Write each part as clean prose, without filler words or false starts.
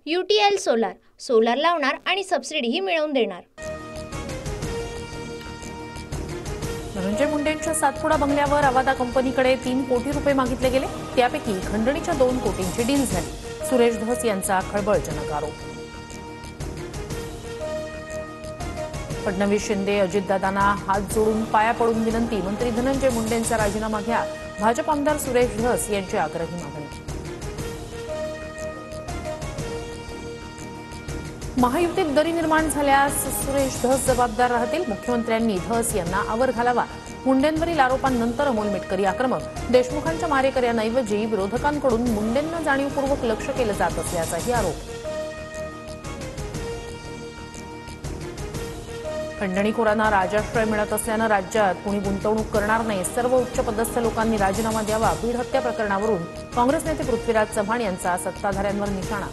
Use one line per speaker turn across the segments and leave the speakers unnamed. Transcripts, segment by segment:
UTL solar solar लावणार आणि सबसिडीही मिळवून देणार।
धनंजय मुंडेंच्या सातपुडा बंगल्यावर अवादा कंपनीकडे 3 कोटी रुपये मागितले गेले। त्यापैकी खंडणीच्या 2 कोटींची डील झाली। सुरेश धस यांचा खळबळजनक आरोप। फडणवीस शिंदे अजितदादांना हात जोडून पाया पडून विनंती। मंत्री धनंजय मुंडेंचा राजीनामा घ्या। भाजप आमदार सुरेश धस यांची आग्रही मागणी। महायुतीत दरी निर्माण झाल्यास सुरेश धस जबाबदार राहतील। मुख्यमंत्र्यांनी धस यांना आवर घालावा। मुंडेंवरील आरोपांनंतर अमोल मिटकरी आक्रमक। देशमुखांच्या मारेकऱ्यांऐवजी विरोधकांकडून मुंडेंना जाणीवपूर्वक लक्ष केलं जात असल्याचाही आरोप। खंडणीखोरांना राजाश्रय मिळत असल्यानं राज्यात कुणी गुंतवणूक करणार नाही। सर्व उच्चपदस्थ लोकांनी राजीनामा द्यावा। बीड हत्या प्रकरणावरून काँग्रेस नेते पृथ्वीराज चव्हाण यांचा सत्ताधाऱ्यांवर निशाणा।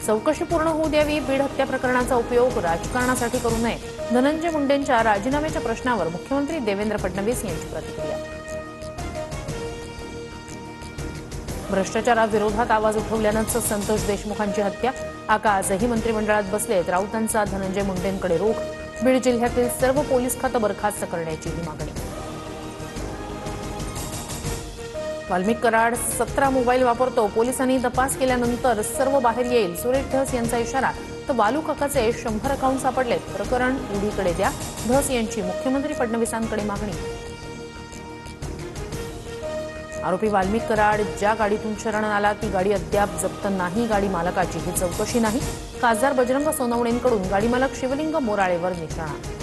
चौकशी पूर्ण होऊ द्यावी। बीड हत्या प्रकरणाचा उपयोग राजकारणासाठी करू नये। धनंजय मुंडेंच्या राजीनाम्याच्या प्रश्नावर मुख्यमंत्री देवेंद्र फडणवीस यांची प्रतिक्रिया। भ्रष्टाचाराविरोधात आवाज उठवल्यानंच संतोष देशमुखांची हत्या। आका आजही मंत्रिमंडळात बसलेत। राऊतांचा धनंजय मुंडेंकडे रोख। बीड जिल्ह्यातील सर्व पोलीस खातं बरखास्त करण्याचीही मागणी। वाल्मिक कराड 17 मोबाईल वापरतो। पोलिसांनी तपास केल्यानंतर सर्व बाहेर येईल। सुरेश धस यांचा इशारा। तर बालू काकाचे 100 अकाउंट सापडलेत। प्रकरण ईडीकडे द्या। धस यांची मुख्यमंत्री फडणवीसांकडे मागणी। आरोपी वाल्मिक कराड ज्या गाडीतून शरण आला ती गाडी अद्याप जप्त नाही। गाडी मालकाची ही चौकशी नाही। खासदार बजरंग सोनवणेंकडून गाडी मालक शिवलिंग मोराळेवर निशाणा।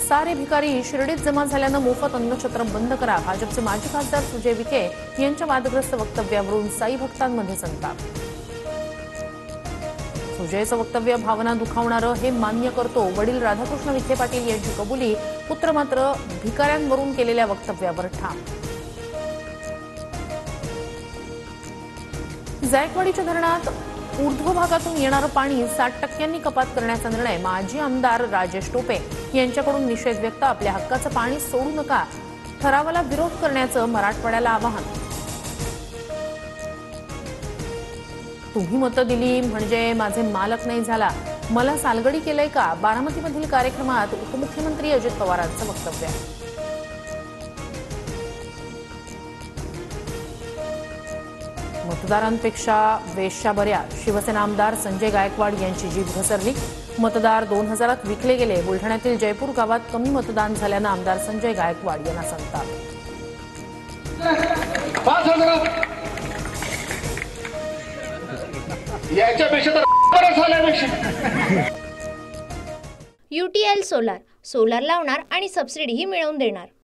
सारे भिकारी शिर्डीत जमा झाल्यानं मोफत अन्नछत्र बंद करा। भाजपचे माजी खासदार सुजय विखे यांच्या वादग्रस्त वक्तव्यावरून साई भक्तांमध्ये संताप। सुजयचं वक्तव्य भावना दुखावणारं हे मान्य करतो। वडील राधाकृष्ण विखे पाटील यांची कबुली। पुत्र मात्र भिकाऱ्यांवरून केलेल्या वक्तव्यावर ठाम। जायकवाडीच्या धरणात ऊर्ध्व भागातून येणारं पाणी 60% कपात करण्याचा निर्णय। माजी आमदार राजेश टोपे यांच्याकडून निषेध व्यक्त। आपल्या हक्काचं पाणी सोडू नका। ठरावाला विरोध करण्याचं मराठवाड्याला आवाहन। तुम्ही मतं दिली म्हणजे माझे मालक नाही झाला। मला सालगडी केलंय का? बारामतीमधील कार्यक्रमात उपमुख्यमंत्री अजित पवारांचं वक्तव्य। मतदारांपेक्षा वेश्या बऱ्या। शिवसेना आमदार संजय गायकवाड यांची जीभ घसरली। मतदार 2000 विकले गेले। बुलढाण्यातील जयपूर गावात कमी मतदान झाल्यानं आमदार संजय गायकवाड यांना संताप।
UTL सोलार सोलार लावणार आणि सबसिडीही मिळवून देणार।